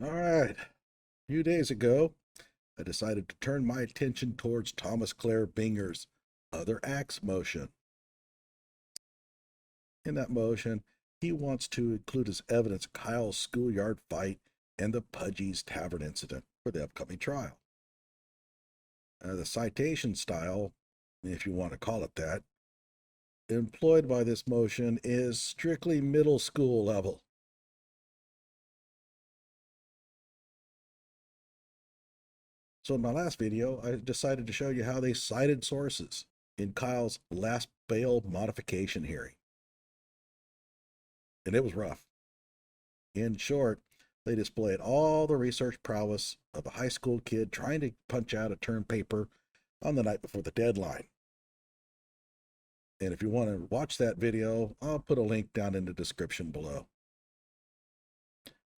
All right. A few days ago, I decided to turn my attention towards Clair Binger's other acts motion. In that motion, he wants to include as evidence Kyle's schoolyard fight and the Pudgy's Tavern incident for the upcoming trial. The citation style, if you want to call it that, employed by this motion is strictly middle school level. So in my last video, I decided to show you how they cited sources in Kyle's last bail modification hearing. And it was rough. In short, they displayed all the research prowess of a high school kid trying to punch out a term paper on the night before the deadline. And if you want to watch that video, I'll put a link down in the description below.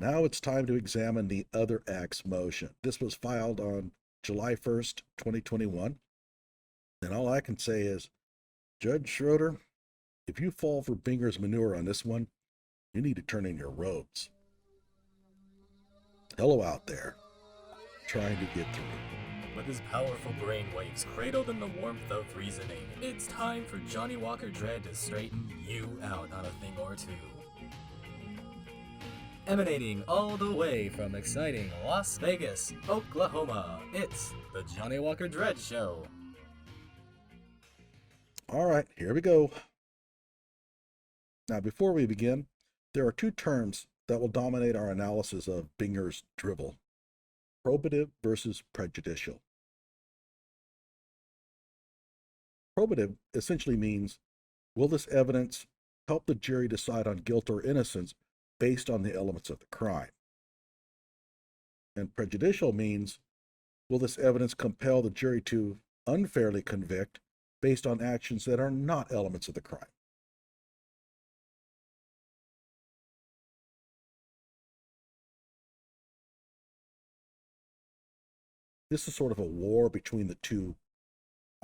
Now it's time to examine the other acts motion. This was filed on July 1st, 2021. And all I can say is, Judge Schroeder, if you fall for Binger's manure on this one, you need to turn in your robes. Hello out there, trying to get through. With his powerful brainwaves cradled in the warmth of reasoning, it's time for Johnnie Walker Dread to straighten you out on a thing or two. Emanating all the way from exciting Las Vegas, Oklahoma, it's the Johnnie Walker Dread Show. All right, here we go. Now, before we begin, there are two terms that will dominate our analysis of Binger's drivel: probative versus prejudicial. Probative essentially means, will this evidence help the jury decide on guilt or innocence based on the elements of the crime? And prejudicial means, will this evidence compel the jury to unfairly convict based on actions that are not elements of the crime? This is sort of a war between the two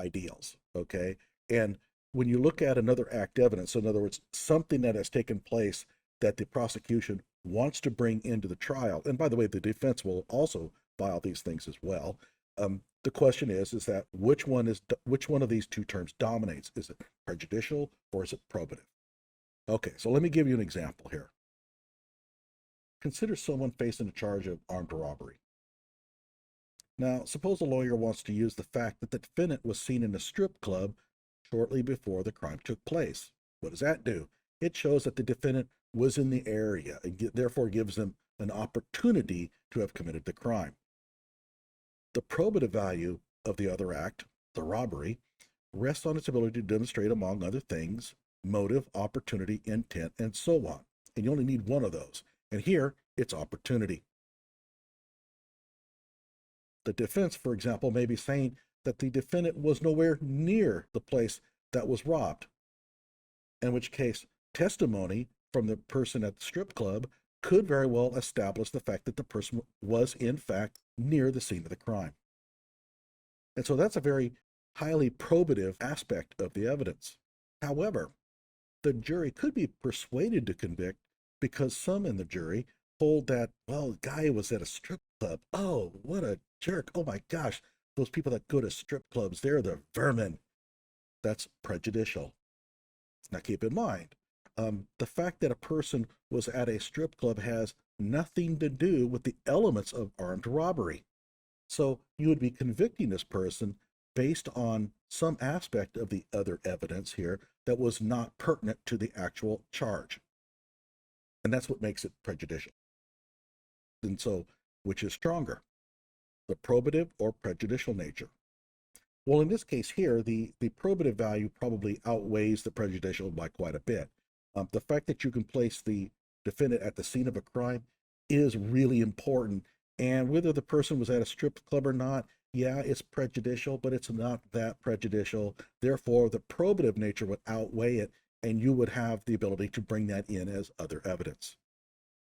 ideals, okay? And when you look at another act evidence, so in other words, something that has taken place that the prosecution wants to bring into the trial, and by the way, the defense will also file these things as well. The question is that which one of these two terms dominates? Is it prejudicial or is it probative? Okay, so let me give you an example here. Consider someone facing a charge of armed robbery. Now, suppose a lawyer wants to use the fact that the defendant was seen in a strip club shortly before the crime took place. What does that do? It shows that the defendant was in the area and therefore gives them an opportunity to have committed the crime. The probative value of the other act, the robbery, rests on its ability to demonstrate, among other things, motive, opportunity, intent, and so on. And you only need one of those. And here, it's opportunity. The defense, for example, may be saying that the defendant was nowhere near the place that was robbed, in which case testimony from the person at the strip club could very well establish the fact that the person was, in fact, near the scene of the crime. And so that's a very highly probative aspect of the evidence. However, the jury could be persuaded to convict because some in the jury hold that, well, the guy was at a strip club. Oh, what a jerk. Oh my gosh, those people that go to strip clubs, they're the vermin. That's prejudicial. Now keep in mind, the fact that a person was at a strip club has nothing to do with the elements of armed robbery. So you would be convicting this person based on some aspect of the other evidence here that was not pertinent to the actual charge. And that's what makes it prejudicial. And so, which is stronger, the probative or prejudicial nature? Well, in this case here, the probative value probably outweighs the prejudicial by quite a bit. The fact that you can place the defendant at the scene of a crime is really important. And whether the person was at a strip club or not, yeah, it's prejudicial, but it's not that prejudicial. Therefore, the probative nature would outweigh it, and you would have the ability to bring that in as other evidence.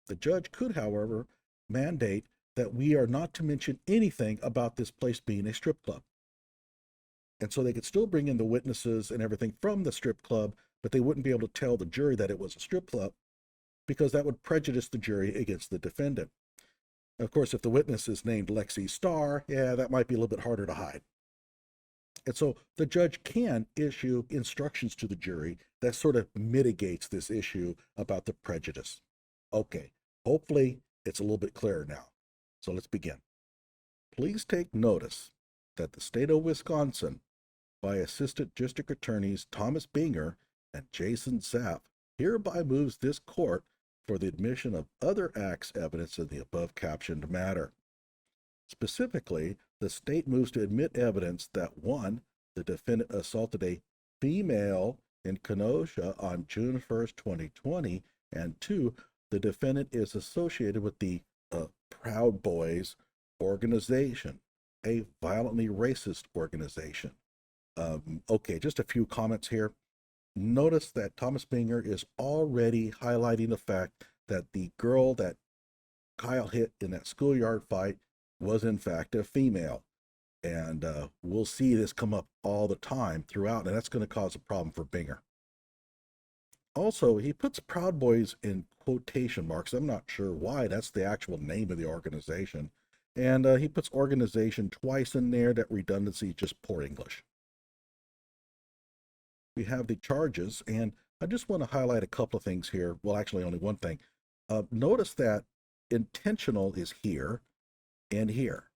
The judge could, however, mandate that we are not to mention anything about this place being a strip club. And so they could still bring in the witnesses and everything from the strip club, but they wouldn't be able to tell the jury that it was a strip club because that would prejudice the jury against the defendant. Of course, if the witness is named Lexi Starr, yeah, that might be a little bit harder to hide. And so the judge can issue instructions to the jury that sort of mitigates this issue about the prejudice. Okay, hopefully it's a little bit clearer now. So let's begin. Please take notice that the state of Wisconsin, by Assistant District Attorneys Thomas Binger and Jason Zapp, hereby moves this court for the admission of other acts evidence in the above captioned matter. Specifically, the state moves to admit evidence that 1. The defendant assaulted a female in Kenosha on June 1st, 2020, and 2. The defendant is associated with the Proud Boys organization, a violently racist organization. Okay, just a few comments here. Notice that Thomas Binger is already highlighting the fact that the girl that Kyle hit in that schoolyard fight was in fact a female. And we'll see this come up all the time throughout, and that's going to cause a problem for Binger. Also, he puts Proud Boys in quotation marks. I'm not sure why. That's the actual name of the organization. And he puts organization twice in there. That redundancy is just poor English. We have the charges, and I just want to highlight a couple of things here. Well, actually, only one thing. Notice that intentional is here and here.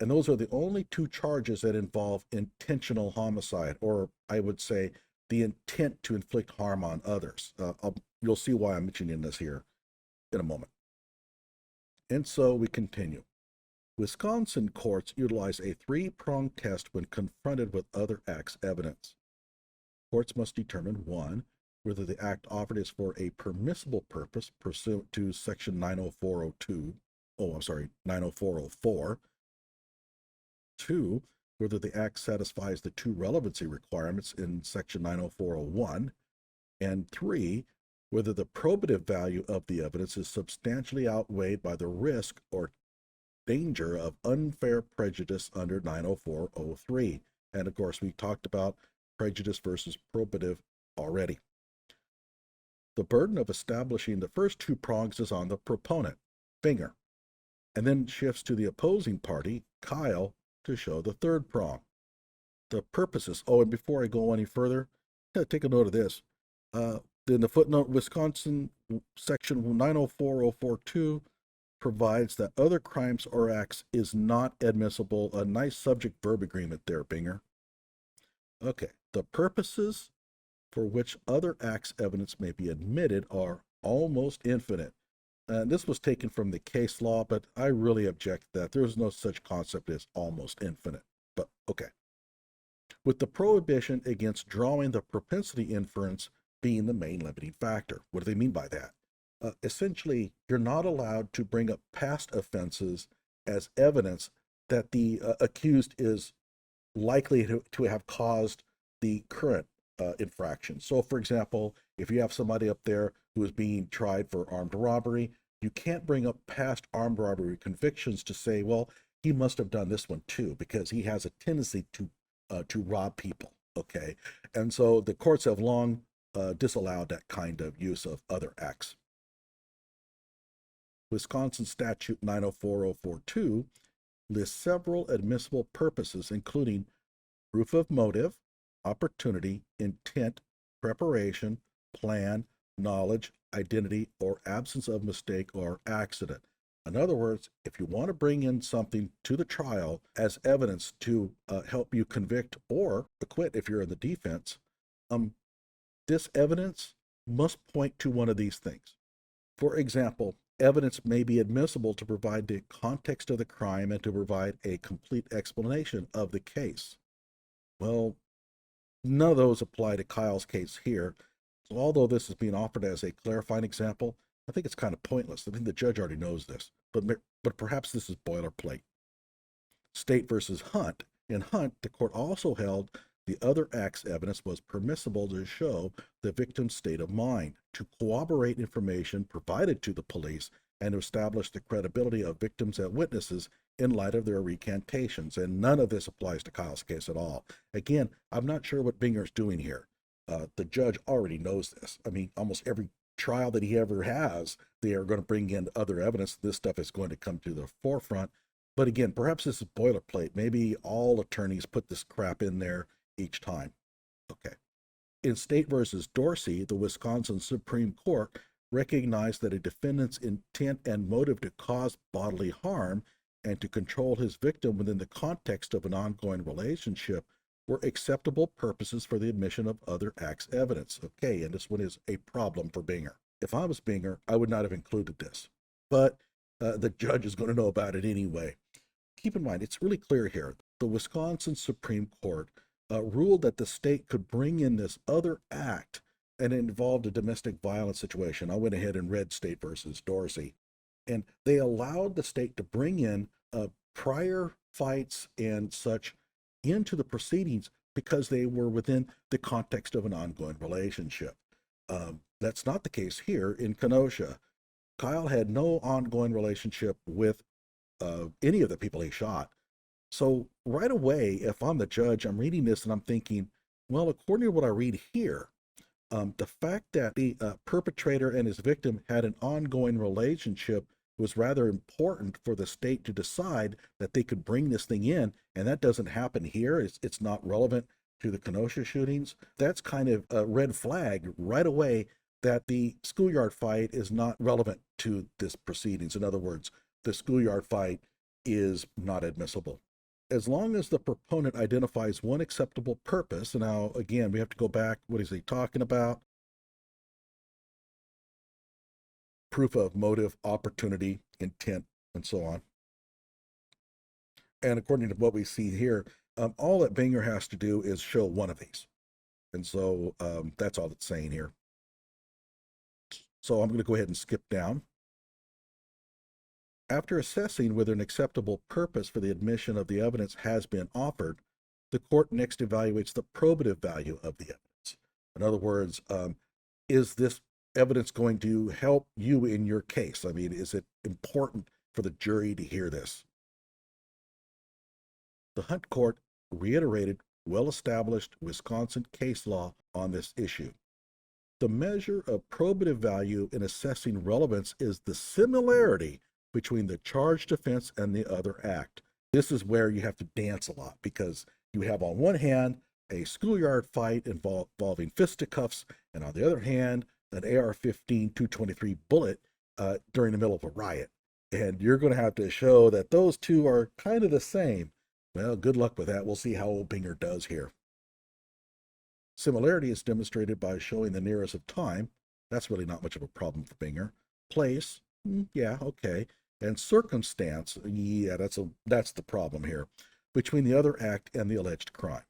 And those are the only two charges that involve intentional homicide, or I would say the intent to inflict harm on others. You'll see why I'm mentioning this here in a moment. And so we continue. Wisconsin courts utilize a three-pronged test when confronted with other acts evidence. Courts must determine 1, whether the act offered is for a permissible purpose pursuant to section 90404. 2, whether the act satisfies the two relevancy requirements in section 90401. And 3, whether the probative value of the evidence is substantially outweighed by the risk or danger of unfair prejudice under 90403. And of course, we talked about prejudice versus probative already. The burden of establishing the first two prongs is on the proponent, Binger, and then shifts to the opposing party, Kyle, to show the third prong. The purposes. Oh, and before I go any further, take a note of this. In the footnote, Wisconsin section 904.042 provides that other crimes or acts is not admissible. A nice subject-verb agreement there, Binger. Okay, the purposes for which other acts evidence may be admitted are almost infinite. This was taken from the case law, but I really object to that. There's no such concept as almost infinite, but okay. With the prohibition against drawing the propensity inference being the main limiting factor. What do they mean by that? Essentially, you're not allowed to bring up past offenses as evidence that the accused is likely to have caused the current infraction. So, for example, if you have somebody up there who is being tried for armed robbery, you can't bring up past armed robbery convictions to say, well, he must have done this one too, because he has a tendency to rob people. Okay, and so the courts have long disallowed that kind of use of other acts. Wisconsin Statute 904.042 lists several admissible purposes, including proof of motive, opportunity, intent, preparation, plan, knowledge, identity, or absence of mistake or accident. In other words, if you want to bring in something to the trial as evidence to help you convict or acquit if you're in the defense, this evidence must point to one of these things. For example, evidence may be admissible to provide the context of the crime and to provide a complete explanation of the case. Well, none of those apply to Kyle's case here. So although this is being offered as a clarifying example, I think it's kind of pointless. I think the judge already knows this, but perhaps this is boilerplate. State versus Hunt. In Hunt, the court also held the other act's evidence was permissible to show the victim's state of mind, to corroborate information provided to the police, and to establish the credibility of victims and witnesses in light of their recantations. And none of this applies to Kyle's case at all. Again, I'm not sure what Binger's doing here. The judge already knows this. I mean, almost every trial that he ever has, they are going to bring in other evidence. This stuff is going to come to the forefront. But again, perhaps this is boilerplate. Maybe all attorneys put this crap in there each time. Okay. In State versus Dorsey, the Wisconsin Supreme Court recognized that a defendant's intent and motive to cause bodily harm and to control his victim within the context of an ongoing relationship were acceptable purposes for the admission of other acts evidence. Okay, and this one is a problem for Binger. If I was Binger, I would not have included this, but the judge is going to know about it anyway. Keep in mind, it's really clear here. The Wisconsin Supreme Court ruled that the state could bring in this other act, and it involved a domestic violence situation. I went ahead and read State versus Dorsey, and they allowed the state to bring in prior fights and such into the proceedings because they were within the context of an ongoing relationship. That's not the case here in Kenosha. Kyle had no ongoing relationship with any of the people he shot. So right away, if I'm the judge, I'm reading this and I'm thinking, well, according to what I read here, the fact that the perpetrator and his victim had an ongoing relationship was rather important for the state to decide that they could bring this thing in, and that doesn't happen here. It's not relevant to the Kenosha shootings. That's kind of a red flag right away that the Schoolyard fight is not relevant to this proceedings. In other words, the Schoolyard fight is not admissible. As long as the proponent identifies one acceptable purpose, and now again, we have to go back, what is he talking about? Proof of motive, opportunity, intent, and so on. And according to what we see here, all that Binger has to do is show one of these. And so that's all it's saying here. So I'm going to go ahead and skip down. After assessing whether an acceptable purpose for the admission of the evidence has been offered, the court next evaluates the probative value of the evidence. In other words, is this evidence going to help you in your case? I mean, is it important for the jury to hear this? The Hunt Court reiterated well-established Wisconsin case law on this issue. The measure of probative value in assessing relevance is the similarity between the charged offense and the other act. This is where you have to dance a lot, because you have on one hand a Schoolyard fight involving fisticuffs, and on the other hand an AR-15 223 bullet during the middle of a riot. And you're going to have to show that those two are kind of the same. Well, good luck with that. We'll see how old Binger does here. Similarity is demonstrated by showing the nearest of time. That's really not much of a problem for Binger. Place, yeah, okay. And circumstance, yeah, that's the problem here, between the other act and the alleged crime.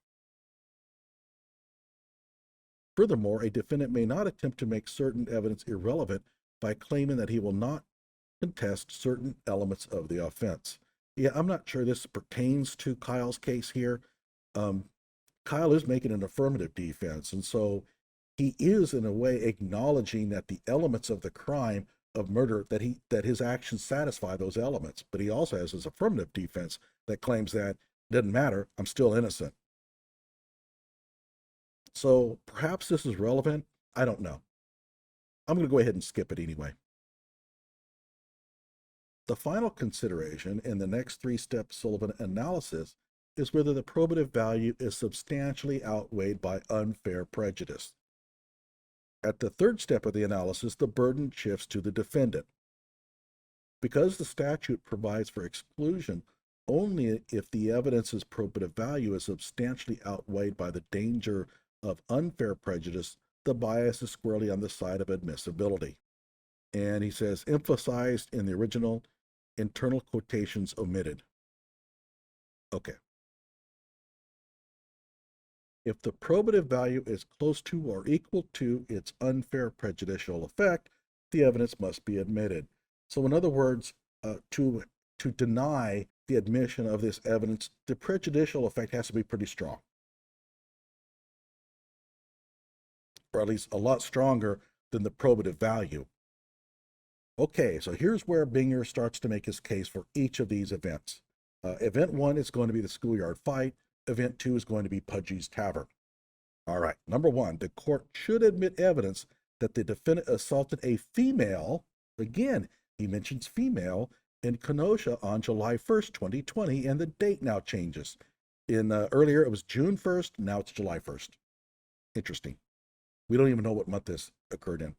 Furthermore, a defendant may not attempt to make certain evidence irrelevant by claiming that he will not contest certain elements of the offense. Yeah, I'm not sure this pertains to Kyle's case here. Kyle is making an affirmative defense, and so he is in a way acknowledging that the elements of the crime of murder, that his actions satisfy those elements. But he also has his affirmative defense that claims that it doesn't matter, I'm still innocent. So perhaps this is relevant. I don't know. I'm going to go ahead and skip it anyway. The final consideration in the next three-step Sullivan analysis is whether the probative value is substantially outweighed by unfair prejudice. At the third step of the analysis, the burden shifts to the defendant. Because the statute provides for exclusion only if the evidence's probative value is substantially outweighed by the danger of unfair prejudice, the bias is squarely on the side of admissibility. And he says, emphasized in the original, internal quotations omitted. Okay. If the probative value is close to or equal to its unfair prejudicial effect, the evidence must be admitted. So in other words, to deny the admission of this evidence, the prejudicial effect has to be pretty strong. Or at least a lot stronger than the probative value. Okay, so here's where Binger starts to make his case for each of these events. Event 1 is going to be the Schoolyard fight. Event 2 is going to be Pudgy's Tavern. All right, number 1, the court should admit evidence that the defendant assaulted a female, again, he mentions female, in Kenosha on July 1st, 2020, and the date now changes. Earlier it was June 1st, now it's July 1st. Interesting. We don't even know what month this occurred in.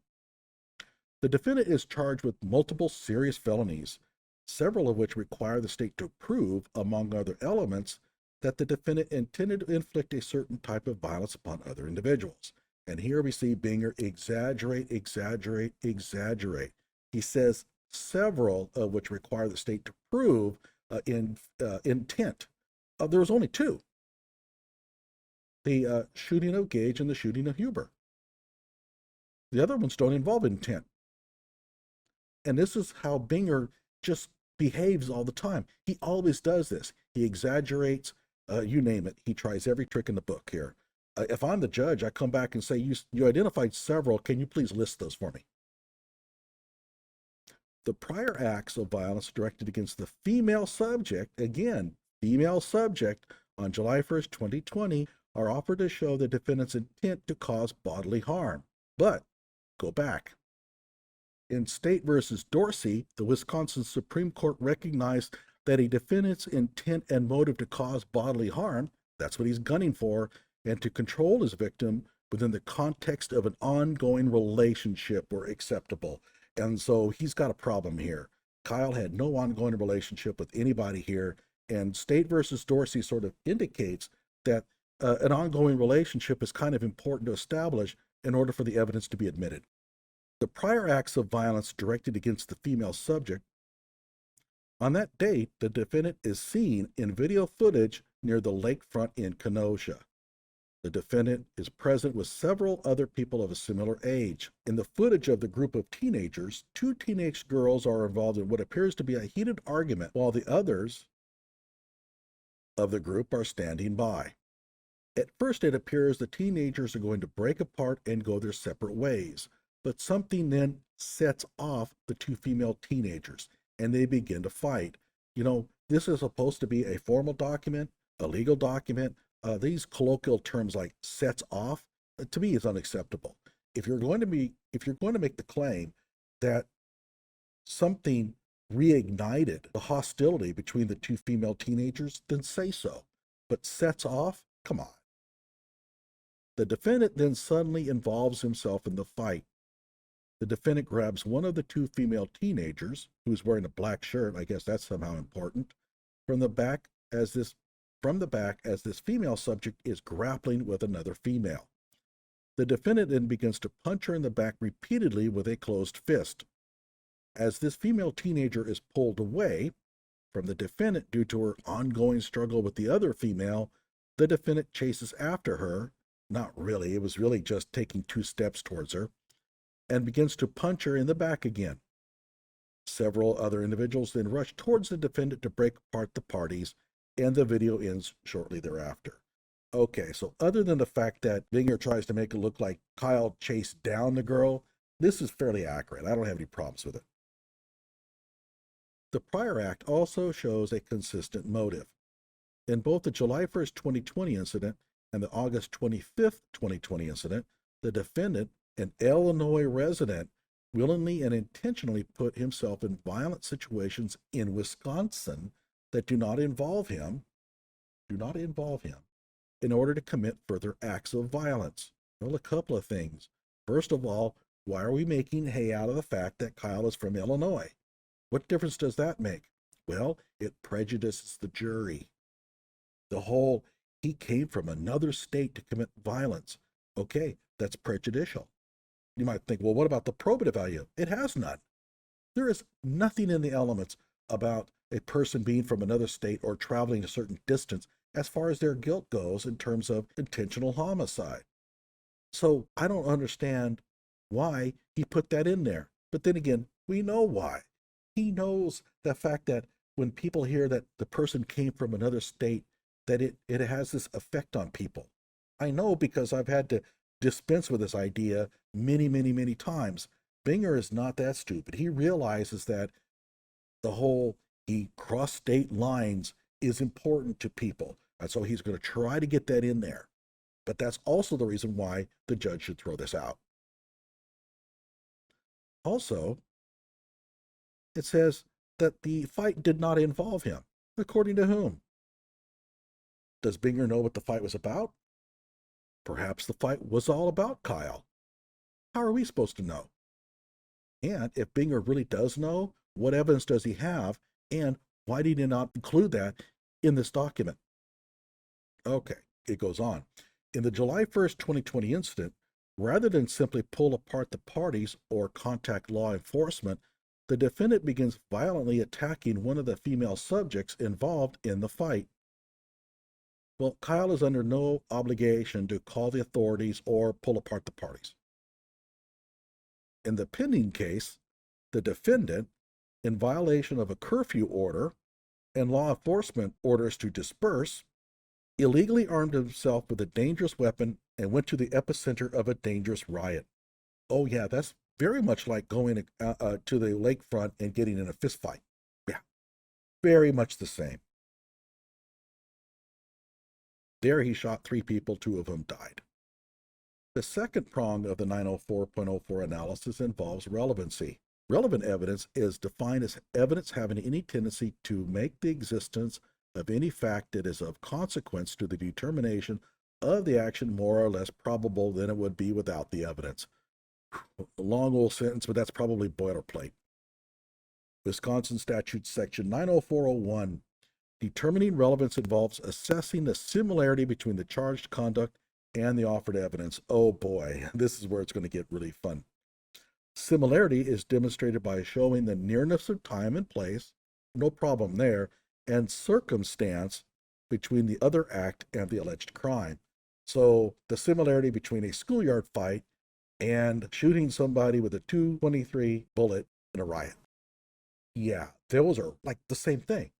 The defendant is charged with multiple serious felonies, several of which require the state to prove, among other elements, that the defendant intended to inflict a certain type of violence upon other individuals. And here we see Binger exaggerate. He says several of which require the state to prove intent. There was only two. The shooting of Gage and the shooting of Huber. The other ones don't involve intent. And this is how Binger just behaves all the time. He always does this. He exaggerates, you name it. He tries every trick in the book here. If I'm the judge, I come back and say, you identified several. Can you please list those for me? The prior acts of violence directed against the female subject, again, female subject, on July 1st, 2020, are offered to show the defendant's intent to cause bodily harm. But, go back. In State versus Dorsey, the Wisconsin Supreme Court recognized that a defendant's intent and motive to cause bodily harm, that's what he's gunning for, and to control his victim within the context of an ongoing relationship were acceptable. And so he's got a problem here. Kyle had no ongoing relationship with anybody here, and State versus Dorsey sort of indicates that an ongoing relationship is kind of important to establish in order for the evidence to be admitted. The prior acts of violence directed against the female subject, on that date, the defendant is seen in video footage near the lakefront in Kenosha. The defendant is present with several other people of a similar age. In the footage of the group of teenagers, two teenage girls are involved in what appears to be a heated argument, while the others of the group are standing by. At first, it appears the teenagers are going to break apart and go their separate ways, but something then sets off the two female teenagers, and they begin to fight. You know, this is supposed to be a formal document, a legal document. These colloquial terms like sets off, to me, is unacceptable. If you're going to make the claim that something reignited the hostility between the two female teenagers, then say so. But sets off? Come on. The defendant then suddenly involves himself in the fight. The defendant grabs one of the two female teenagers, who's wearing a black shirt, I guess that's somehow important, from the back as this female subject is grappling with another female. The defendant then begins to punch her in the back repeatedly with a closed fist. As this female teenager is pulled away from the defendant due to her ongoing struggle with the other female, the defendant chases after her. Not really, it was really just taking 2 steps towards her, and begins to punch her in the back again. Several other individuals then rush towards the defendant to break apart the parties, and the video ends shortly thereafter. Okay, so other than the fact that Binger tries to make it look like Kyle chased down the girl, this is fairly accurate. I don't have any problems with it. The prior act also shows a consistent motive. In both the July 1st, 2020 incident and the August 25th, 2020 incident, the defendant, an Illinois resident, willingly and intentionally put himself in violent situations in Wisconsin that do not involve him, in order to commit further acts of violence. Well, a couple of things. First of all, why are we making hay out of the fact that Kyle is from Illinois? What difference does that make? Well, it prejudices the jury. The whole, he came from another state to commit violence. Okay, that's prejudicial. You might think, well, what about the probative value? It has none. There is nothing in the elements about a person being from another state or traveling a certain distance as far as their guilt goes in terms of intentional homicide. So I don't understand why he put that in there. But then again, we know why. He knows the fact that when people hear that the person came from another state, that it has this effect on people. I know because I've had to dispense with this idea many times. Binger is not that stupid. He realizes that the whole he crossed state lines is important to people. And so he's going to try to get that in there. But that's also the reason why the judge should throw this out. Also, it says that the fight did not involve him. According to whom? Does Binger know what the fight was about? Perhaps the fight was all about Kyle. How are we supposed to know? And if Binger really does know, what evidence does he have? And why did he not include that in this document? Okay, it goes on. In the July 1st, 2020 incident, rather than simply pull apart the parties or contact law enforcement, the defendant begins violently attacking one of the female subjects involved in the fight. Well, Kyle is under no obligation to call the authorities or pull apart the parties. In the pending case, the defendant, in violation of a curfew order and law enforcement orders to disperse, illegally armed himself with a dangerous weapon and went to the epicenter of a dangerous riot. Oh yeah, that's very much like going to the lakefront and getting in a fist fight. Yeah, very much the same. There he shot 3 people, 2 of them died. The second prong of the 904.04 analysis involves relevancy. Relevant evidence is defined as evidence having any tendency to make the existence of any fact that is of consequence to the determination of the action more or less probable than it would be without the evidence. A long old sentence, but that's probably boilerplate. Wisconsin Statute Section 90401. Determining relevance involves assessing the similarity between the charged conduct and the offered evidence. Oh boy, this is where it's going to get really fun. Similarity is demonstrated by showing the nearness of time and place, no problem there, and circumstance between the other act and the alleged crime. So the similarity between a schoolyard fight and shooting somebody with a .223 bullet in a riot. Yeah, those are like the same thing.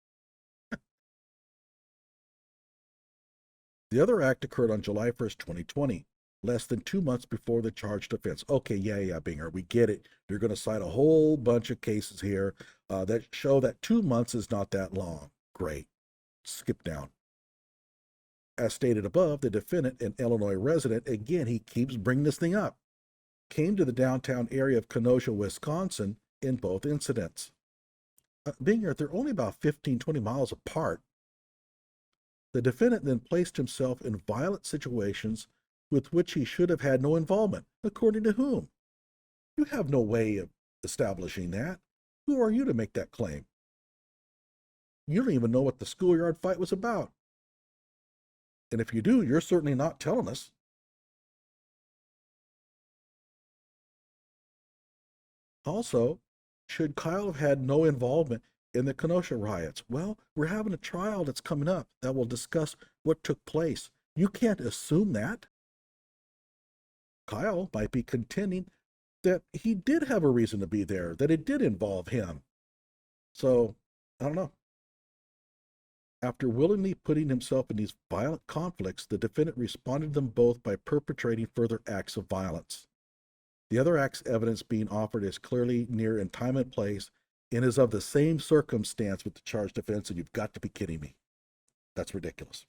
The other act occurred on July 1st, 2020, less than 2 months before the charged offense. Okay, yeah, Binger, we get it. You're going to cite a whole bunch of cases here that show that 2 months is not that long. Great. Skip down. As stated above, the defendant, an Illinois resident, again, he keeps bringing this thing up, came to the downtown area of Kenosha, Wisconsin in both incidents. Binger, they're only about 15-20 miles apart. The defendant then placed himself in violent situations with which he should have had no involvement. According to whom? You have no way of establishing that. Who are you to make that claim? You don't even know what the schoolyard fight was about. And if you do, you're certainly not telling us. Also, should Kyle have had no involvement in the Kenosha riots? Well, we're having a trial that's coming up that will discuss what took place. You can't assume that. Kyle might be contending that he did have a reason to be there, that it did involve him. So, I don't know. After willingly putting himself in these violent conflicts, the defendant responded to them both by perpetrating further acts of violence. The other act's evidence being offered is clearly near in time and place and is of the same circumstance with the charged offense, and you've got to be kidding me. That's ridiculous.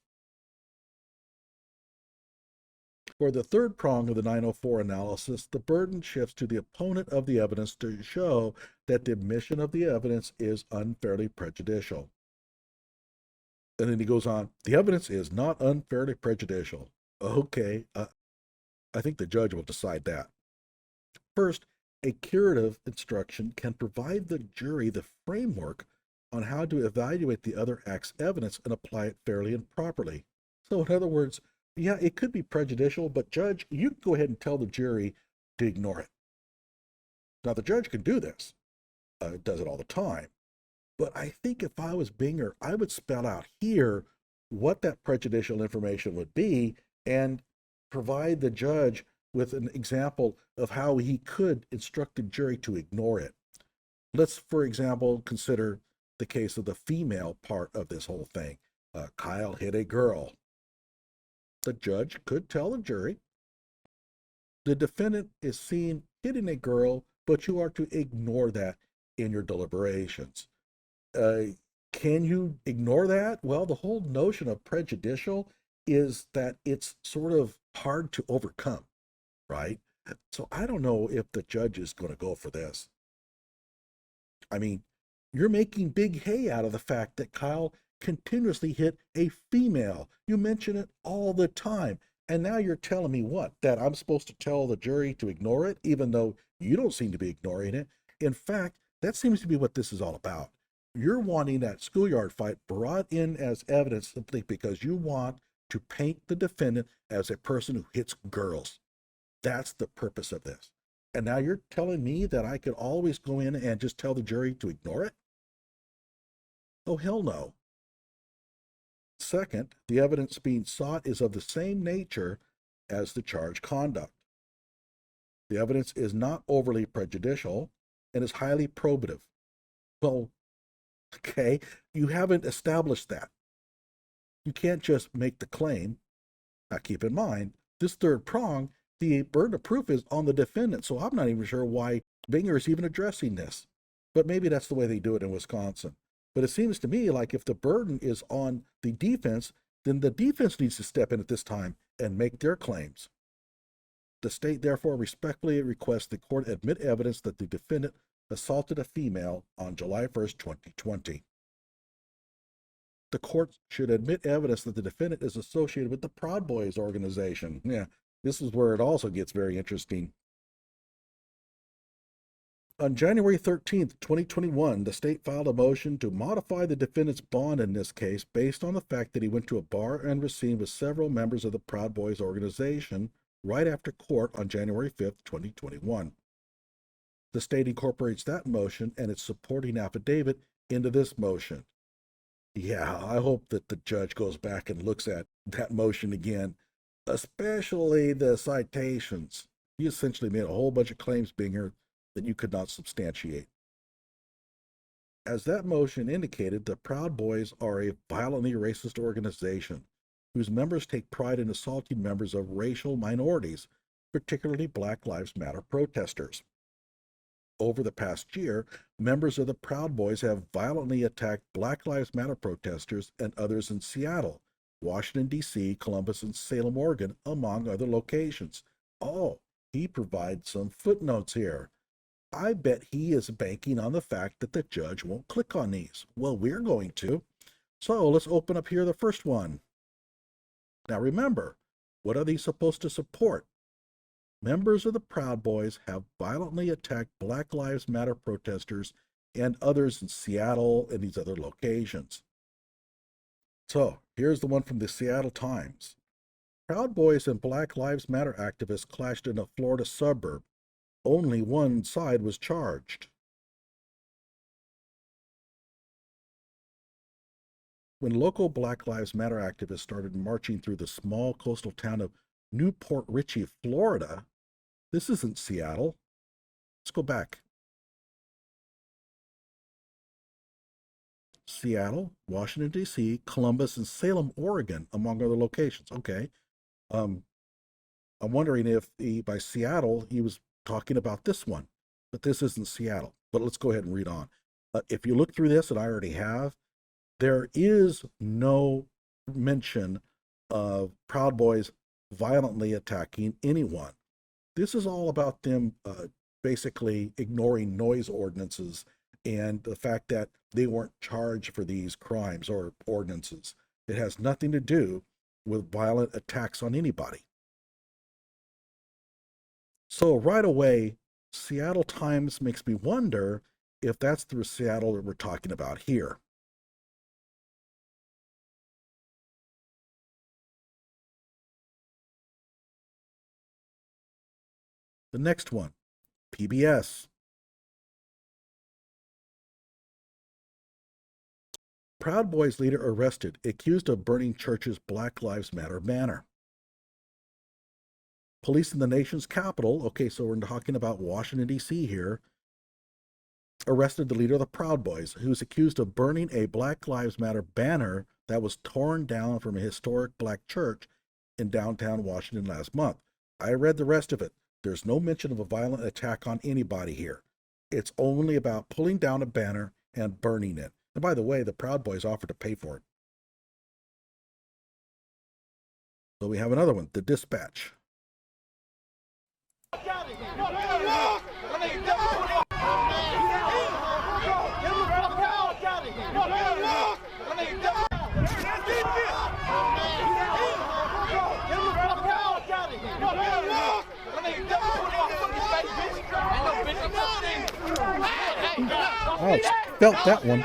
For the third prong of the 904 analysis, the burden shifts to the opponent of the evidence to show that the admission of the evidence is unfairly prejudicial. And then he goes on, the evidence is not unfairly prejudicial. Okay, I think the judge will decide that. First, a curative instruction can provide the jury the framework on how to evaluate the other act's evidence and apply it fairly and properly. So in other words, yeah, it could be prejudicial, but judge, you can go ahead and tell the jury to ignore it. Now, the judge can do this. Does it all the time. But I think if I was Binger, I would spell out here what that prejudicial information would be and provide the judge with an example of how he could instruct the jury to ignore it. Let's, for example, consider the case of the female part of this whole thing. Kyle hit a girl. The judge could tell the jury, the defendant is seen hitting a girl, but you are to ignore that in your deliberations. Can you ignore that? Well, the whole notion of prejudicial is that it's sort of hard to overcome, right? So I don't know if the judge is going to go for this. I mean, you're making big hay out of the fact that Kyle continuously hit a female. You mention it all the time. And now you're telling me what? That I'm supposed to tell the jury to ignore it, even though you don't seem to be ignoring it. In fact, that seems to be what this is all about. You're wanting that schoolyard fight brought in as evidence simply because you want to paint the defendant as a person who hits girls. That's the purpose of this. And now you're telling me that I could always go in and just tell the jury to ignore it? Oh, hell no. Second, the evidence being sought is of the same nature as the charged conduct. The evidence is not overly prejudicial and is highly probative. Well, okay, you haven't established that. You can't just make the claim. Now keep in mind, this third prong, the burden of proof is on the defendant, so I'm not even sure why Binger is even addressing this. But maybe that's the way they do it in Wisconsin. But it seems to me like if the burden is on the defense, then the defense needs to step in at this time and make their claims. The state therefore respectfully requests the court admit evidence that the defendant assaulted a female on July 1st, 2020. The court should admit evidence that the defendant is associated with the Proud Boys organization. Yeah, this is where it also gets very interesting. On January 13th, 2021, the state filed a motion to modify the defendant's bond in this case based on the fact that he went to a bar and was seen with several members of the Proud Boys organization right after court on January 5th, 2021. The state incorporates that motion and its supporting affidavit into this motion. Yeah, I hope that the judge goes back and looks at that motion again, especially the citations. He essentially made a whole bunch of claims, Binger, that you could not substantiate. As that motion indicated, the Proud Boys are a violently racist organization whose members take pride in assaulting members of racial minorities, particularly Black Lives Matter protesters. Over the past year, members of the Proud Boys have violently attacked Black Lives Matter protesters and others in Seattle, Washington, D.C., Columbus, and Salem, Oregon, among other locations. Oh, he provides some footnotes here. I bet he is banking on the fact that the judge won't click on these. Well, we're going to. So let's open up here the first one. Now remember, what are these supposed to support? Members of the Proud Boys have violently attacked Black Lives Matter protesters and others in Seattle and these other locations. So here's the one from the Seattle Times. Proud Boys and Black Lives Matter activists clashed in a Florida suburb. Only one side was charged. When local Black Lives Matter activists started marching through the small coastal town of Newport Richey, Florida, this isn't Seattle. Let's go back. Seattle, Washington, D.C., Columbus, and Salem, Oregon, among other locations. Okay. I'm wondering if by Seattle, he was talking about this one, but this isn't Seattle. But let's go ahead and read on. If you look through this, and I already have, there is no mention of Proud Boys violently attacking anyone. This is all about them basically ignoring noise ordinances and the fact that they weren't charged for these crimes or ordinances. It has nothing to do with violent attacks on anybody. So right away, Seattle Times makes me wonder if that's the Seattle that we're talking about here. The next one, PBS. Proud Boys leader arrested, accused of burning church's Black Lives Matter banner. Police in the nation's capital, okay, so we're talking about Washington, D.C. here, arrested the leader of the Proud Boys, who's accused of burning a Black Lives Matter banner that was torn down from a historic black church in downtown Washington last month. I read the rest of it. There's no mention of a violent attack on anybody here. It's only about pulling down a banner and burning it. And by the way, the Proud Boys offered to pay for it. So we have another one, the Dispatch. Alex felt that one.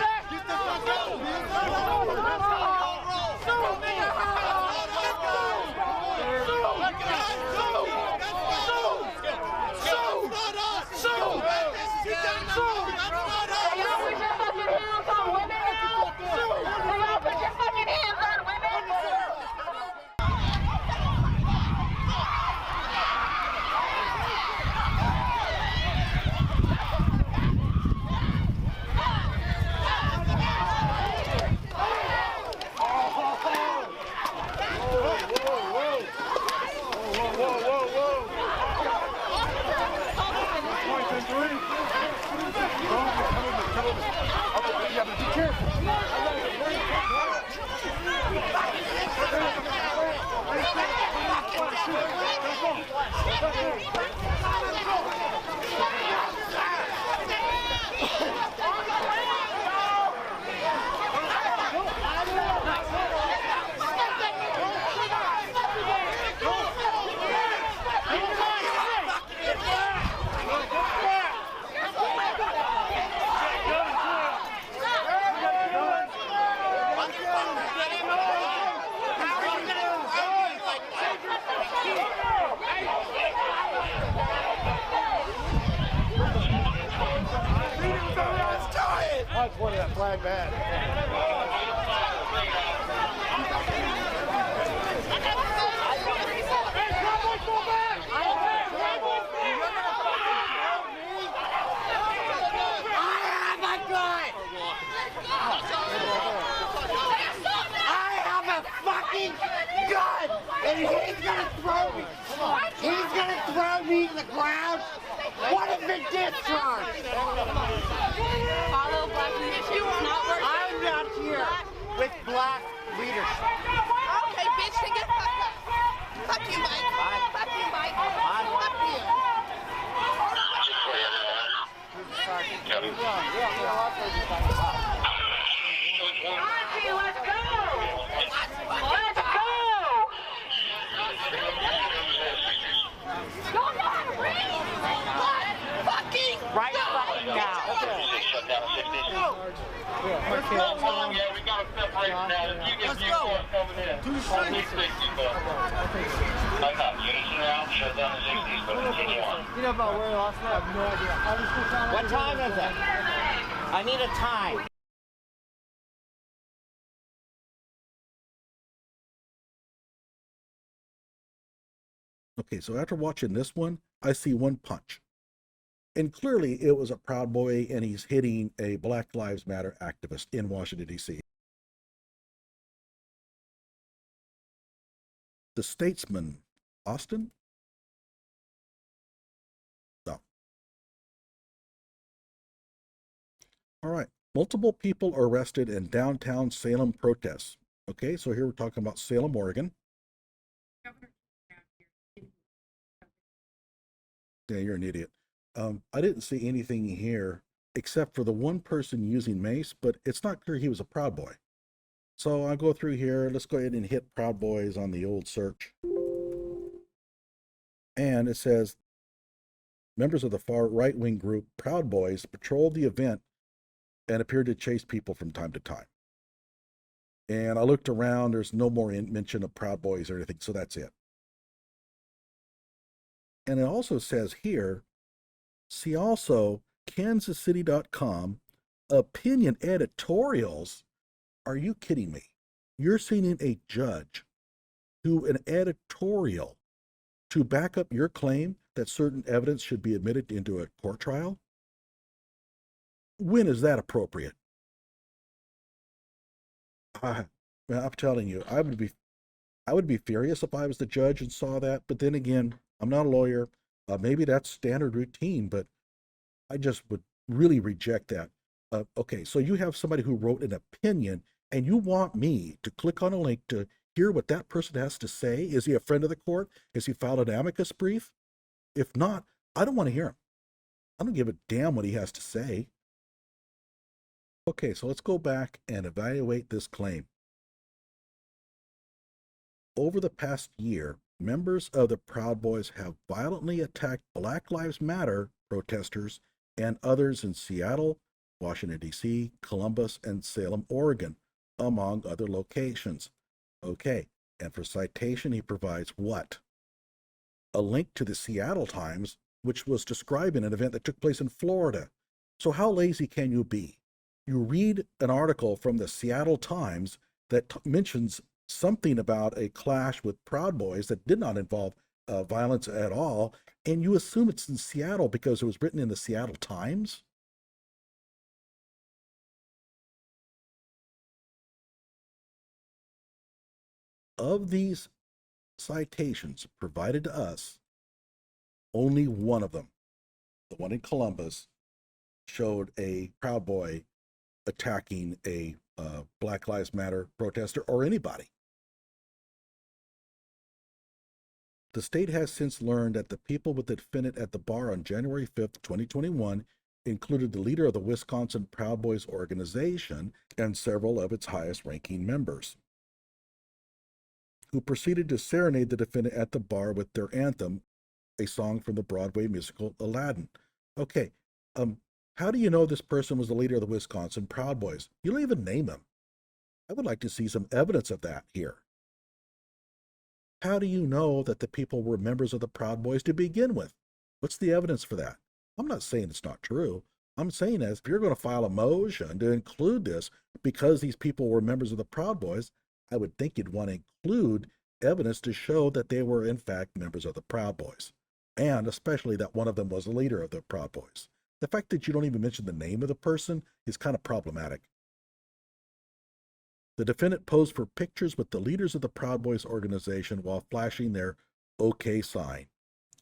What time is it? I need a time. Okay, so after watching this one, I see one punch. And clearly it was a Proud Boy, and he's hitting a Black Lives Matter activist in Washington, D.C. The Statesman, Austin? No. All right. Multiple people arrested in downtown Salem protests. Okay, so here we're talking about Salem, Oregon. Yeah, you're an idiot. I didn't see anything here except for the one person using mace, but it's not clear he was a Proud Boy. So I'll go through here. Let's go ahead and hit Proud Boys on the old search. And it says, members of the far right-wing group Proud Boys patrolled the event and appeared to chase people from time to time. And I looked around. There's no more mention of Proud Boys or anything, so that's it. And it also says here, see also kansascity.com opinion editorials. Are you kidding me? You're sending a judge to an editorial to back up your claim that certain evidence should be admitted into a court trial? When is that appropriate? I'm telling you, I would be furious if I was the judge and saw that. But then again, I'm not a lawyer. Maybe that's standard routine, but I just would really reject that. Okay, so you have somebody who wrote an opinion, and you want me to click on a link to hear what that person has to say? Is he a friend of the court? Has he filed an amicus brief? If not, I don't want to hear him. I don't give a damn what he has to say. Okay, so let's go back and evaluate this claim. Over the past year, members of the Proud Boys have violently attacked Black Lives Matter protesters and others in Seattle, Washington, D.C., Columbus, and Salem, Oregon, among other locations. Okay, and for citation, he provides what? A link to the Seattle Times, which was describing an event that took place in Florida. So how lazy can you be? You read an article from the Seattle Times that mentions something about a clash with Proud Boys that did not involve violence at all, and you assume it's in Seattle because it was written in the Seattle Times? Of these citations provided to us, only one of them, the one in Columbus, showed a Proud Boy attacking a Black Lives Matter protester or anybody. The state has since learned that the people with the defendant at the bar on January 5th, 2021 included the leader of the Wisconsin Proud Boys organization and several of its highest-ranking members, who proceeded to serenade the defendant at the bar with their anthem, a song from the Broadway musical Aladdin. Okay, how do you know this person was the leader of the Wisconsin Proud Boys? You don't even name him. I would like to see some evidence of that here. How do you know that the people were members of the Proud Boys to begin with? What's the evidence for that? I'm not saying it's not true. I'm saying as if you're going to file a motion to include this because these people were members of the Proud Boys, I would think you'd want to include evidence to show that they were in fact members of the Proud Boys, and especially that one of them was the leader of the Proud Boys. The fact that you don't even mention the name of the person is kind of problematic. The defendant posed for pictures with the leaders of the Proud Boys organization while flashing their OK sign.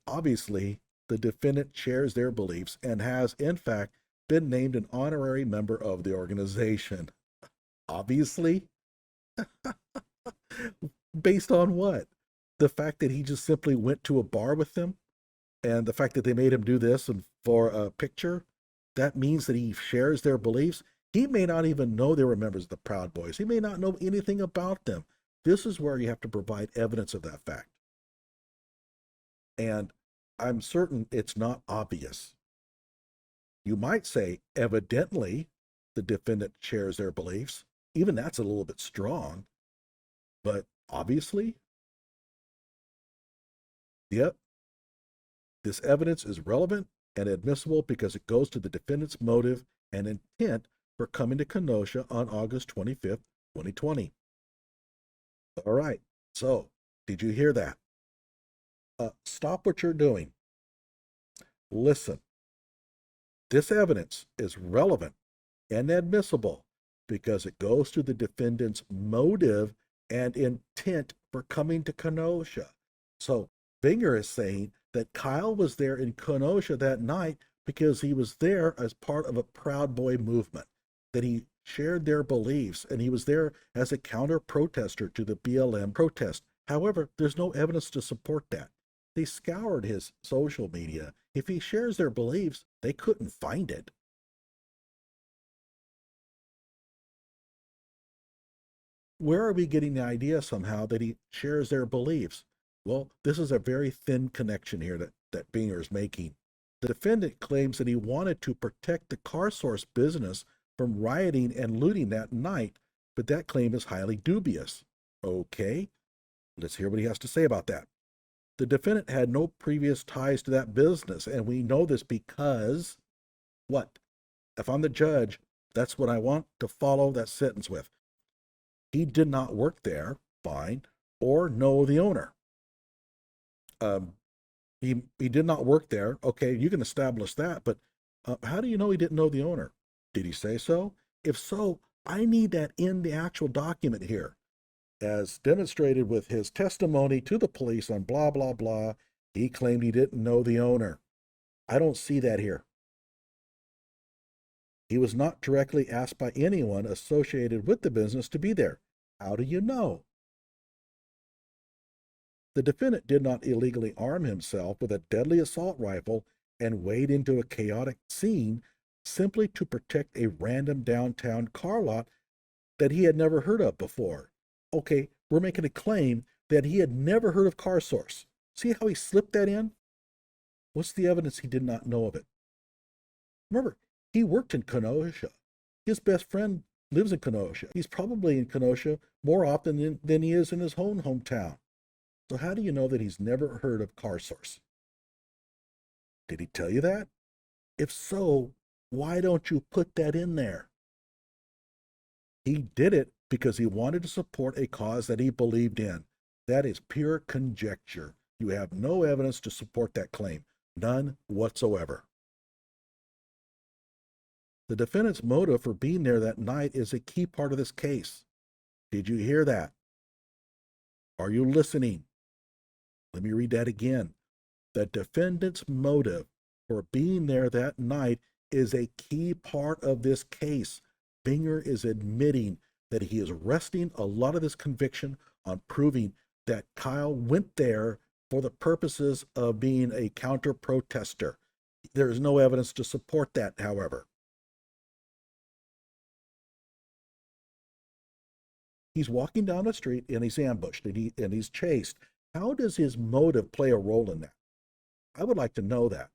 Obviously, the defendant shares their beliefs and has, in fact, been named an honorary member of the organization. Obviously? Based on what? The fact that he just simply went to a bar with them? And the fact that they made him do this and for a picture? That means that he shares their beliefs? He may not even know they were members of the Proud Boys. He may not know anything about them. This is where you have to provide evidence of that fact. And I'm certain it's not obvious. You might say, evidently, the defendant shares their beliefs. Even that's a little bit strong. But obviously? Yep. This evidence is relevant and admissible because it goes to the defendant's motive and intent for coming to Kenosha on August 25th, 2020. All right, so did you hear that? Stop what you're doing. Listen. This evidence is relevant and admissible because it goes to the defendant's motive and intent for coming to Kenosha. So Binger is saying that Kyle was there in Kenosha that night because he was there as part of a Proud Boy movement, that he shared their beliefs, and he was there as a counter-protester to the BLM protest. However, there's no evidence to support that. They scoured his social media. If he shares their beliefs, they couldn't find it. Where are we getting the idea somehow that he shares their beliefs? Well, this is a very thin connection here that Binger is making. The defendant claims that he wanted to protect the car source business from rioting and looting that night, but that claim is highly dubious. Okay, let's hear what he has to say about that. The defendant had no previous ties to that business, and we know this because, what? If I'm the judge, that's what I want to follow that sentence with. He did not work there, fine, or know the owner. He did not work there. Okay, you can establish that, but how do you know he didn't know the owner? Did he say so? If so, I need that in the actual document here. As demonstrated with his testimony to the police on blah, blah, blah, he claimed he didn't know the owner. I don't see that here. He was not directly asked by anyone associated with the business to be there. How do you know? The defendant did not illegally arm himself with a deadly assault rifle and wade into a chaotic scene simply to protect a random downtown car lot that he had never heard of before. Okay, we're making a claim that he had never heard of Car Source. See how he slipped that in? What's the evidence he did not know of it? Remember, He worked in Kenosha. His best friend lives in Kenosha. He's probably in Kenosha more often than he is in his own hometown. So how do you know that he's never heard of CarSource? Did he tell you that? If so, why don't you put that in there? He did it because he wanted to support a cause that he believed in. That is pure conjecture. You have no evidence to support that claim. None whatsoever. The defendant's motive for being there that night is a key part of this case. Did you hear that? Are you listening? Let me read that again. The defendant's motive for being there that night is a key part of this case. Binger is admitting that he is resting a lot of his conviction on proving that Kyle went there for the purposes of being a counter-protester. There is no evidence to support that, however. He's walking down the street and he's ambushed and he's chased. How does his motive play a role in that? I would like to know that.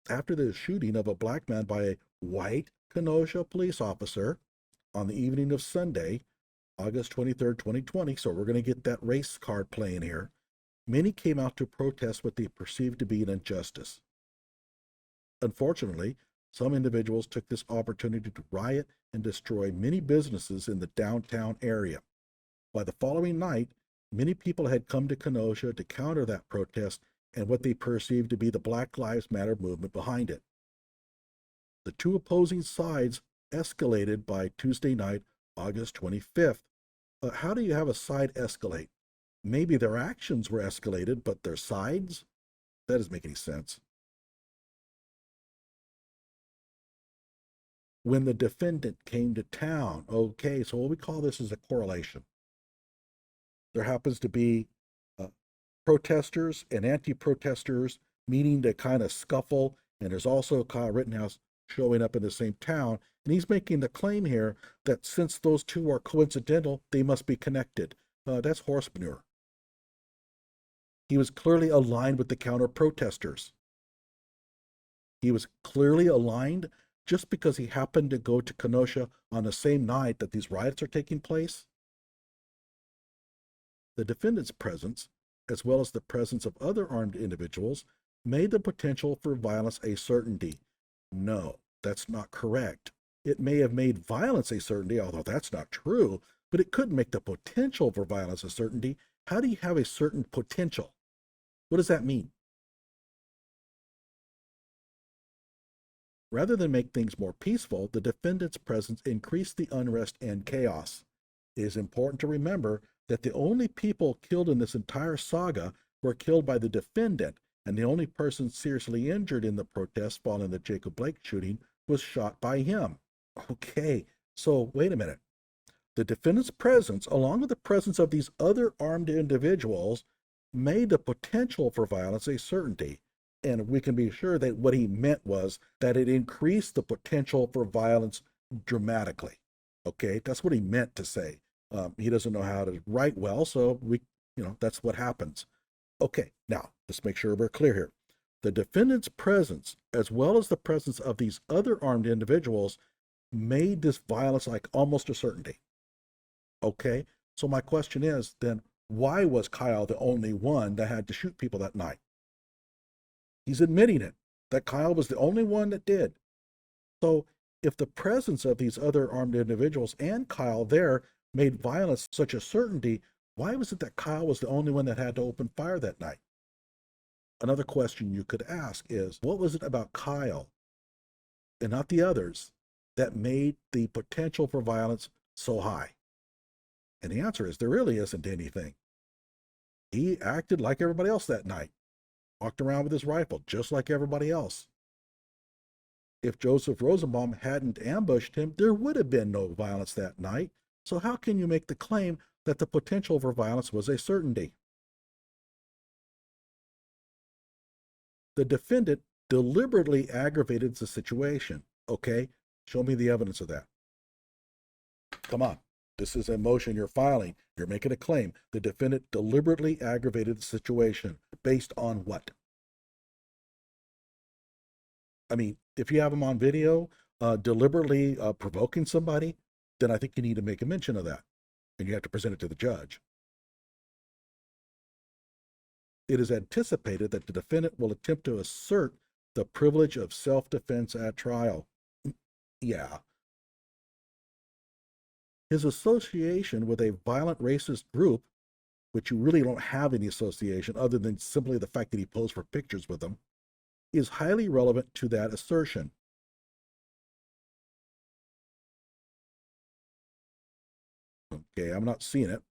After the shooting of a black man by a white Kenosha police officer on the evening of Sunday, August 23rd, 2020, so we're going to get that race card playing here, many came out to protest what they perceived to be an injustice. Unfortunately, some individuals took this opportunity to riot and destroy many businesses in the downtown area. By the following night, many people had come to Kenosha to counter that protest and what they perceived to be the Black Lives Matter movement behind it. The two opposing sides escalated by Tuesday night, August 25th. How do you have a side escalate? Maybe their actions were escalated, but their sides? That doesn't make any sense. When the defendant came to town, okay, so what we call this is a correlation. There happens to be protesters and anti-protesters meeting to kind of scuffle, and there's also Kyle Rittenhouse showing up in the same town, and he's making the claim here that since those two are coincidental, they must be connected. That's horse manure. He was clearly aligned with the counter-protesters. He was clearly aligned just because he happened to go to Kenosha on the same night that these riots are taking place. The defendant's presence, as well as the presence of other armed individuals, made the potential for violence a certainty. No, that's not correct. It may have made violence a certainty, although that's not true, but it couldn't make the potential for violence a certainty. How do you have a certain potential? What does that mean? Rather than make things more peaceful, the defendant's presence increased the unrest and chaos. It is important to remember that the only people killed in this entire saga were killed by the defendant, and the only person seriously injured in the protests following the Jacob Blake shooting was shot by him. Okay, so wait a minute. The defendant's presence, along with the presence of these other armed individuals, made the potential for violence a certainty. And we can be sure that what he meant was that it increased the potential for violence dramatically. Okay, that's what he meant to say. He doesn't know how to write well, so that's what happens. Okay, now let's make sure we're clear here. The defendant's presence, as well as the presence of these other armed individuals, made this violence like almost a certainty. Okay, so my question is then, why was Kyle the only one that had to shoot people that night? He's admitting it, that Kyle was the only one that did. So if the presence of these other armed individuals and Kyle there made violence such a certainty, why was it that Kyle was the only one that had to open fire that night? Another question you could ask is, what was it about Kyle and not the others that made the potential for violence so high? And the answer is there really isn't anything. He acted like everybody else that night. Walked around with his rifle, just like everybody else. If Joseph Rosenbaum hadn't ambushed him, there would have been no violence that night. So how can you make the claim that the potential for violence was a certainty? The defendant deliberately aggravated the situation. Okay, show me the evidence of that. Come on. This is a motion you're filing. You're making a claim. The defendant deliberately aggravated the situation. Based on what? I mean, if you have him on video deliberately provoking somebody, then I think you need to make a mention of that, and you have to present it to the judge. It is anticipated that the defendant will attempt to assert the privilege of self-defense at trial. Yeah. His association with a violent racist group, which you really don't have any association other than simply the fact that he posed for pictures with them, is highly relevant to that assertion. Okay, I'm not seeing it.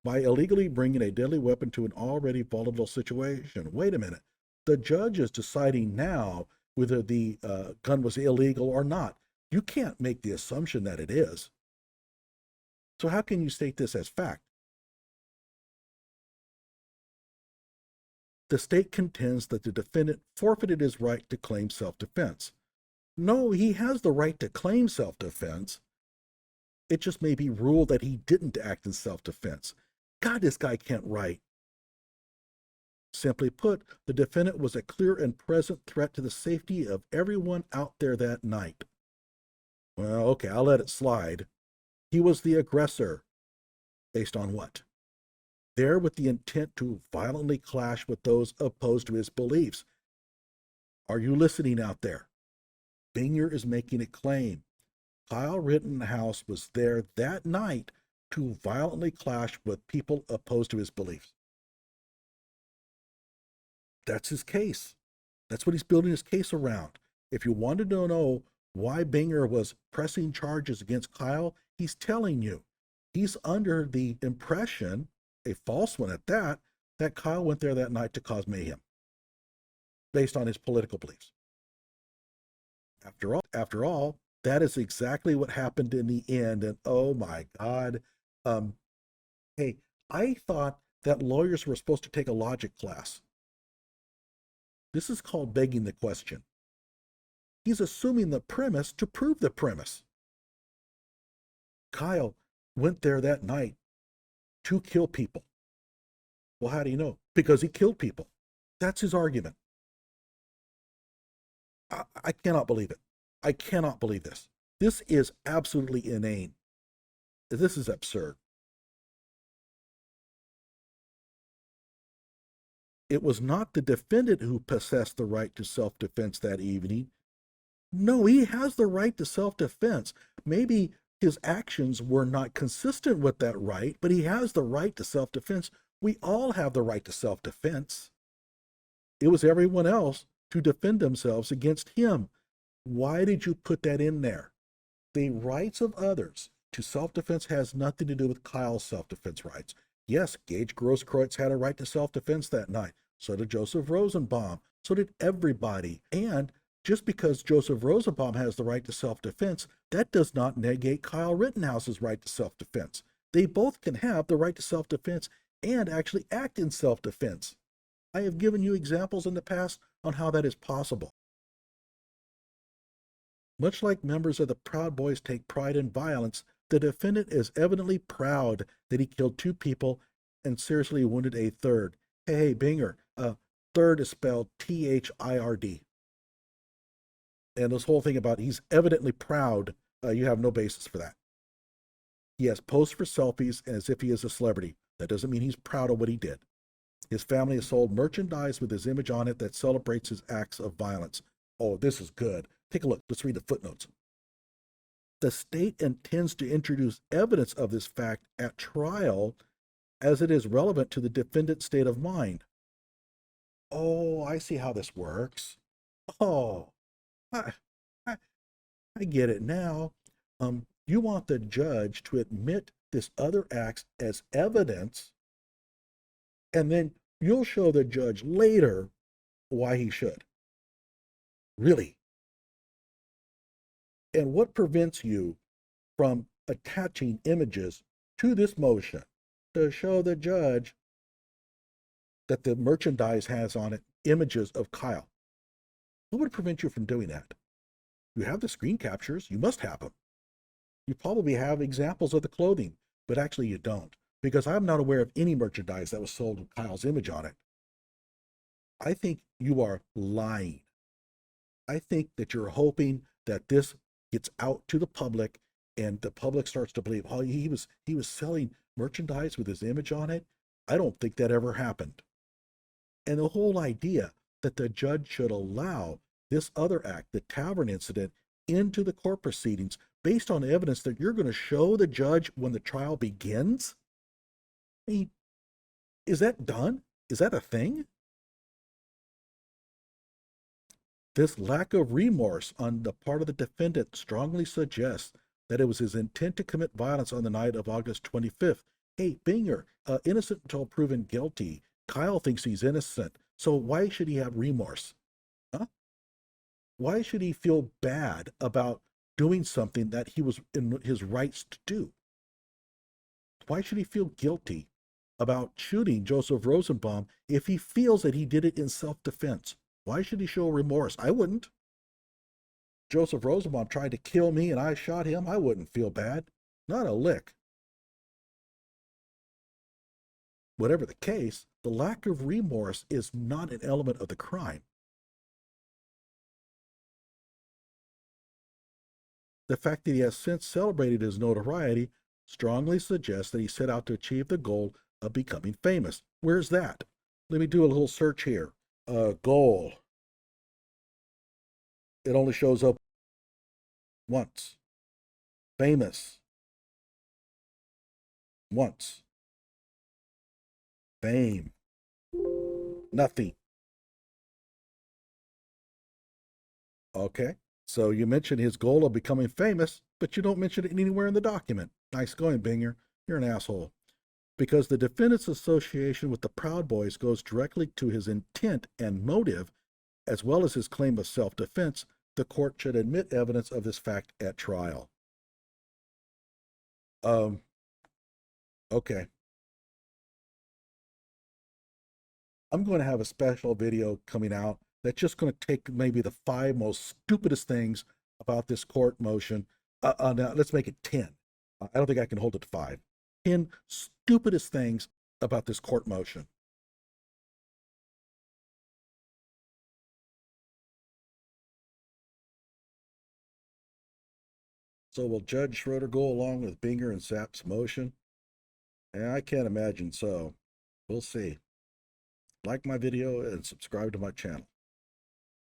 By illegally bringing a deadly weapon to an already volatile situation. Wait a minute. The judge is deciding now whether the gun was illegal or not. You can't make the assumption that it is. So how can you state this as fact? The state contends that the defendant forfeited his right to claim self-defense. No, he has the right to claim self-defense. It just may be ruled that he didn't act in self-defense. God, this guy can't write. Simply put, the defendant was a clear and present threat to the safety of everyone out there that night. Well, okay, I'll let it slide. He was the aggressor. Based on what? There with the intent to violently clash with those opposed to his beliefs. Are you listening out there? Binger is making a claim. Kyle Rittenhouse was there that night to violently clash with people opposed to his beliefs. That's his case. That's what he's building his case around. If you wanted to know why Binger was pressing charges against Kyle, he's telling you. He's under the impression, a false one at that Kyle went there that night to cause mayhem based on his political beliefs. After all, that is exactly what happened in the end. And oh my God. Hey, I thought that lawyers were supposed to take a logic class. This is called begging the question. He's assuming the premise to prove the premise. Kyle went there that night to kill people. Well, how do you know? Because he killed people. That's his argument. I cannot believe it. I cannot believe this. This is absolutely inane. This is absurd. It was not the defendant who possessed the right to self-defense that evening. No, he has the right to self-defense. Maybe his actions were not consistent with that right, but he has the right to self-defense. We all have the right to self-defense. It was everyone else to defend themselves against him. Why did you put that in there? The rights of others to self-defense has nothing to do with Kyle's self-defense rights. Yes, Gage Grosskreutz had a right to self-defense that night. So did Joseph Rosenbaum. So did everybody. And just because Joseph Rosenbaum has the right to self-defense, that does not negate Kyle Rittenhouse's right to self-defense. They both can have the right to self-defense and actually act in self-defense. I have given you examples in the past on how that is possible. Much like members of the Proud Boys take pride in violence, the defendant is evidently proud that he killed 2 people and seriously wounded a third. Hey, Binger, third is spelled T-H-I-R-D. And this whole thing about he's evidently proud, you have no basis for that. He has posed for selfies as if he is a celebrity. That doesn't mean he's proud of what he did. His family has sold merchandise with his image on it that celebrates his acts of violence. Oh, this is good. Take a look. Let's read the footnotes. The state intends to introduce evidence of this fact at trial as it is relevant to the defendant's state of mind. Oh, I see how this works. Oh, I get it now. You want the judge to admit this other act as evidence, and then you'll show the judge later why he should. Really? And what prevents you from attaching images to this motion to show the judge that the merchandise has on it images of Kyle? What would prevent you from doing that? You have the screen captures. You must have them. You probably have examples of the clothing, but actually you don't, because I'm not aware of any merchandise that was sold with Kyle's image on it. I think you are lying. I think that you're hoping that this gets out to the public and the public starts to believe, oh, he was selling merchandise with his image on it. I don't think that ever happened. And the whole idea that the judge should allow this other act, the tavern incident, into the court proceedings based on evidence that you're going to show the judge when the trial begins? I mean, is that done? Is that a thing? This lack of remorse on the part of the defendant strongly suggests that it was his intent to commit violence on the night of August 25th. Hey, Binger, innocent until proven guilty. Kyle thinks he's innocent. So why should he have remorse? Huh? Why should he feel bad about doing something that he was in his rights to do? Why should he feel guilty about shooting Joseph Rosenbaum if he feels that he did it in self-defense? Why should he show remorse? I wouldn't. Joseph Rosenbaum tried to kill me and I shot him. I wouldn't feel bad. Not a lick. Whatever the case, the lack of remorse is not an element of the crime. The fact that he has since celebrated his notoriety strongly suggests that he set out to achieve the goal of becoming famous. Where's that? Let me do a little search here. Goal. It only shows up once. Famous. Once. Fame. Nothing. Okay. So you mention his goal of becoming famous, but you don't mention it anywhere in the document. Nice going, Binger. You're an asshole. Because the defendant's association with the Proud Boys goes directly to his intent and motive, as well as his claim of self-defense, the court should admit evidence of this fact at trial. Okay. I'm going to have a special video coming out that's just going to take maybe the 5 most stupidest things about this court motion. Now, let's make it 10. I don't think I can hold it to 5. 10 stupidest things about this court motion. So will Judge Schroeder go along with Binger and Sapp's motion? Yeah, I can't imagine so. We'll see. Like my video and subscribe to my channel.